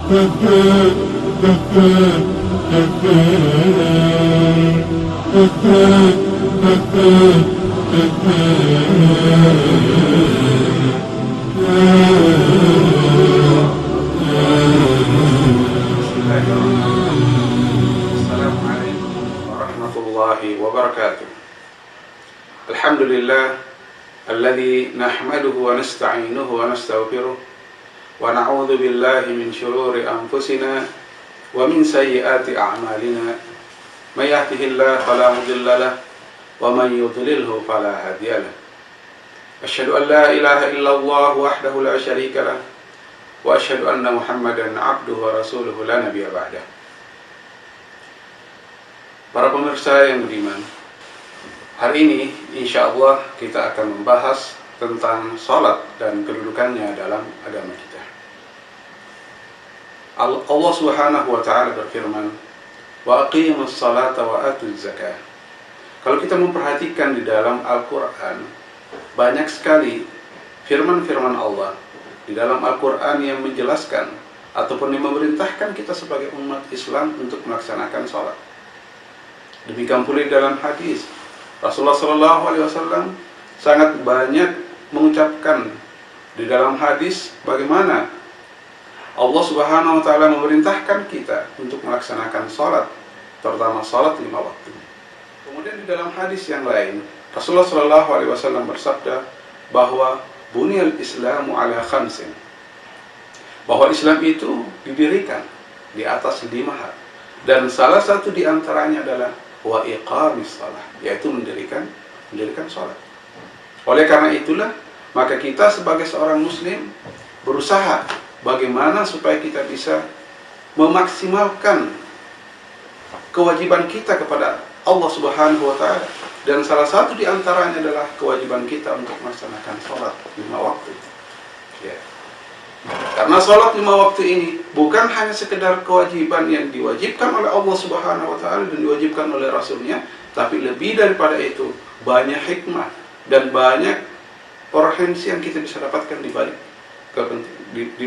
Assalamualaikum warahmatullahi wabarakatuh. Alhamdulillah alladzi nahmaduhu wa nasta'inuhu wa nastaghfiruh wa na'udzu billahi min shururi anfusina wa min sayyiati a'malina. May yahdihillahu fala mudilla lahu wa man yudlilhu fala hadiya lahu. Asyhadu an la ilaha illallah wahdahu la syarika lahu wa asyhadu anna Muhammadan 'abduhu wa rasuluhu la nabiyya ba'dah. Para pemirsa yang beriman, hari ini insya Allah kita akan membahas tentang salat dan kedudukannya dalam agama kita. Allah Subhanahu wa taala berfirman, "Wa aqimus salata wa atuz zakah." Kalau kita memperhatikan di dalam Al-Qur'an, banyak sekali firman-firman Allah di dalam Al-Qur'an yang menjelaskan ataupun yang memerintahkan kita sebagai umat Islam untuk melaksanakan salat. Demikian pula dalam hadis Rasulullah SAW sangat banyak mengucapkan di dalam hadis bagaimana Allah Subhanahu wa taala memerintahkan kita untuk melaksanakan salat, terutama salat 5 waktu. Kemudian di dalam hadis yang lain Rasulullah SAW bersabda bahwa bunyal Islamu ala khamsin, bahwa Islam itu didirikan di atas 5 hal, dan salah satu di antaranya adalah wa iqamis shalah, yaitu mendirikan salat. Oleh karena itulah maka kita sebagai seorang muslim berusaha bagaimana supaya kita bisa memaksimalkan kewajiban kita kepada Allah Subhanahu wa taala, dan salah satu di antaranya adalah kewajiban kita untuk melaksanakan salat 5 waktu. Ya. Karena salat 5 waktu ini bukan hanya sekedar kewajiban yang diwajibkan oleh Allah Subhanahu wa taala dan diwajibkan oleh Rasulnya, tapi lebih daripada itu banyak hikmah dan banyak urgensi yang kita bisa dapatkan di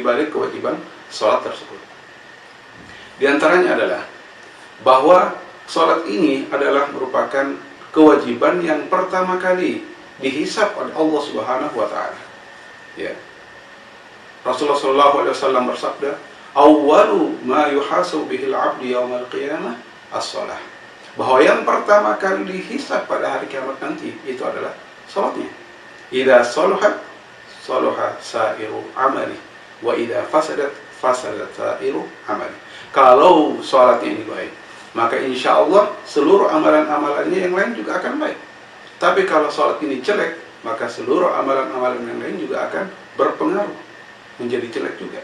balik kewajiban salat tersebut. Di antaranya adalah bahwa salat ini adalah merupakan kewajiban yang pertama kali dihisab oleh Allah Subhanahu wa taala. Ya. Rasulullah SAW bersabda, "Awwalu ma yuhasabu bihil 'abdu yaumal qiyamah as-shalah." Bahwa yang pertama kali dihisab pada hari kiamat nanti itu adalah salatnya. Idza salahat salaha sa'iru amali wa idza fasadat fasadat sa'iru amali. Kalau salatnya ini baik, maka insya Allah seluruh amalan-amalannya yang lain juga akan baik. Tapi kalau salat ini jelek, maka seluruh amalan-amalan yang lain juga akan berpengaruh menjadi jelek juga.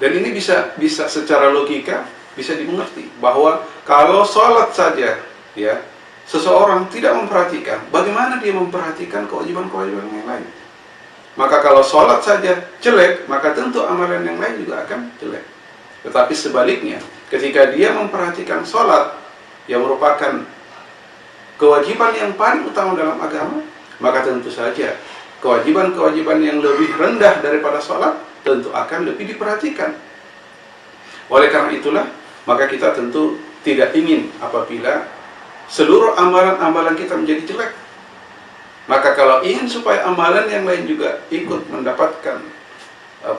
Dan ini bisa secara logika bisa dimengerti bahwa kalau sholat saja ya seseorang tidak memperhatikan, bagaimana dia memperhatikan kewajiban-kewajiban yang lain? Maka kalau sholat saja jelek, maka tentu amalan yang lain juga akan jelek. Tetapi sebaliknya, ketika dia memperhatikan sholat yang merupakan kewajiban yang paling utama dalam agama, maka tentu saja kewajiban-kewajiban yang lebih rendah daripada sholat tentu akan lebih diperhatikan. Oleh karena itulah, maka kita tentu tidak ingin apabila seluruh amalan-amalan kita menjadi jelek. Maka kalau ingin supaya amalan yang lain juga ikut mendapatkan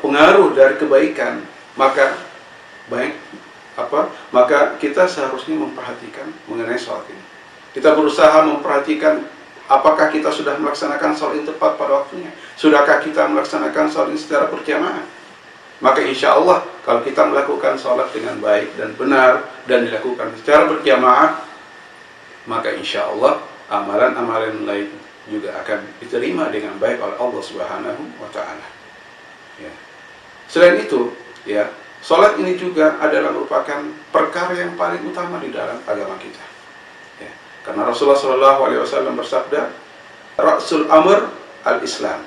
pengaruh dari kebaikan, maka maka kita seharusnya memperhatikan mengenai sholat ini. Kita berusaha memperhatikan apakah kita sudah melaksanakan sholat yang tepat pada waktunya? Sudahkah kita melaksanakan sholat secara berjamaah? Maka insya Allah kalau kita melakukan sholat dengan baik dan benar dan dilakukan secara berjamaah, maka insya Allah amalan-amalan lain juga akan diterima dengan baik oleh Allah Subhanahu wa taala. Ya. Selain itu, ya, sholat ini juga adalah merupakan perkara yang paling utama di dalam agama kita. Karena Rasulullah SAW bersabda, "Ra'sul amr al-Islam,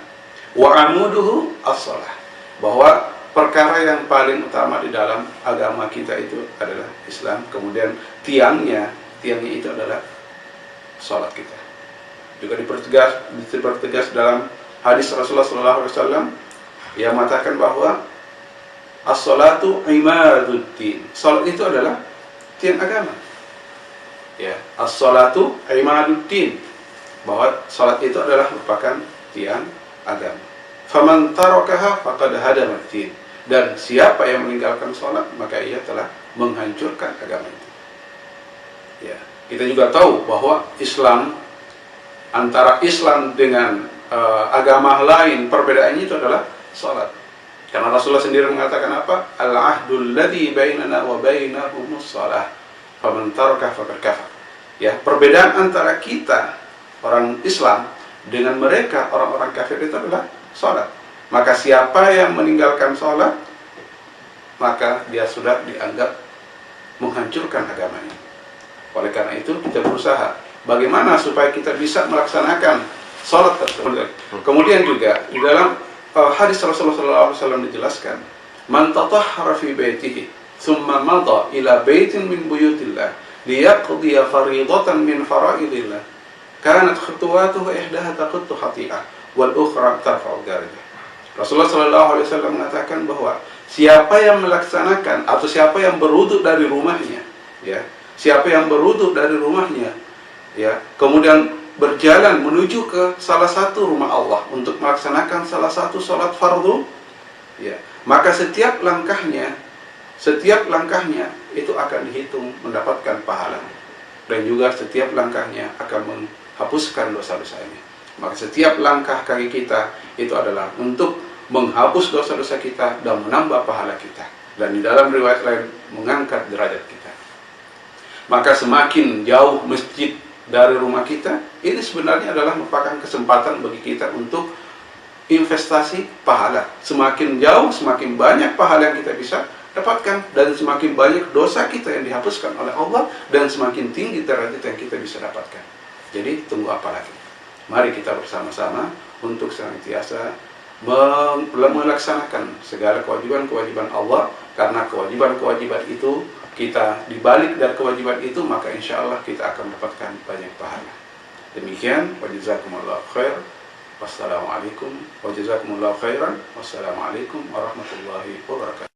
wa amuduhu as-salah." Bahwa perkara yang paling utama di dalam agama kita itu adalah Islam, kemudian tiangnya itu adalah salat kita. Juga dipertegas dalam hadis Rasulullah SAW yang mengatakan bahwa As-salatu imaduddin. Salat itu adalah tiang agama. Ya, as-salatu imaduddin. Bahwa salat itu adalah merupakan tiang agama. Faman tarakaha faqad hadama ad-din. Dan siapa yang meninggalkan salat, maka ia telah menghancurkan agama itu. Ya, kita juga tahu bahwa Islam, antara Islam dengan agama lain, perbedaannya itu adalah salat. Karena Rasulullah sendiri mengatakan apa? Al-ahdul ladzi bainana wa bainahumus shalah. Faman taraka faqad kafar. Ya, perbedaan antara kita orang Islam dengan mereka orang-orang kafir itu adalah salat. Maka siapa yang meninggalkan salat, maka dia sudah dianggap menghancurkan agama ini. Oleh karena itu kita berusaha bagaimana supaya kita bisa melaksanakan salat tersebut. Kemudian juga di dalam hadis Rasulullah SAW dijelaskan, man tatahhara fi baitihi thumma madha ila baitin min buyutillah liyaqdiya fariidatan min faraidillah kanat khutuwatuhu ihdaha taquttu khati'ah wal ukhra tarfa'u darajah. Rasulullah SAW mengatakan bahwa siapa yang melaksanakan atau siapa yang berwudu dari rumahnya, ya, siapa yang berwudu dari rumahnya, ya, kemudian berjalan menuju ke salah satu rumah Allah untuk melaksanakan salah satu sholat fardu, ya, maka setiap langkahnya itu akan dihitung mendapatkan pahala, dan juga setiap langkahnya akan menghapuskan dosa-dosanya. Maka setiap langkah kaki kita itu adalah untuk menghapus dosa-dosa kita dan menambah pahala kita, dan di dalam riwayat lain mengangkat derajat kita. Maka semakin jauh masjid dari rumah kita, ini sebenarnya adalah merupakan kesempatan bagi kita untuk investasi pahala. Semakin jauh, semakin banyak pahala yang kita bisa dapatkan, dan semakin banyak dosa kita yang dihapuskan oleh Allah, dan semakin tinggi derajat yang kita bisa dapatkan. Jadi tunggu apa lagi? Mari kita bersama-sama untuk senantiasa melaksanakan segala kewajiban-kewajiban Allah, karena kewajiban-kewajiban itu kita dibalik dari kewajiban itu, maka insya Allah kita akan mendapatkan banyak pahala. Demikian, wa jazakumullahu khair. Wassalamualaikum wa jazakumullahu khairan. Wassalamualaikum warahmatullahi wabarakatuh.